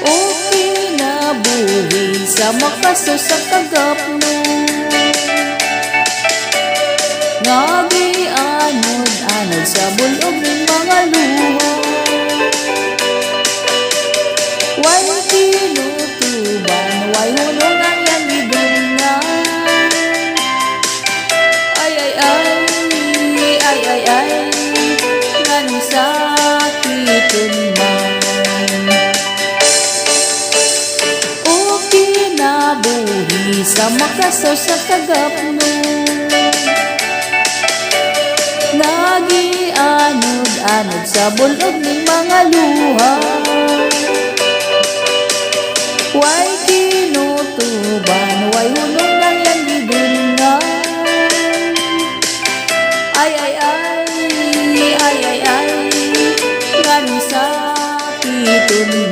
O kinabuhi sa makaso sa kagapno, ngagi anod-anod sa bulog ng mga luha. Way tinutuban, way hulong ang yang gidungan. Ay ay ay, ay ay ay, nganong sakiton man. O kinabuhi sa makaso sa kagapno, ngagi anod-anod sa bulog ng mga luha. Way kinutuban, way hulong ng yang gidungan. Ay ay ay, ay ay ay, nganong sakiton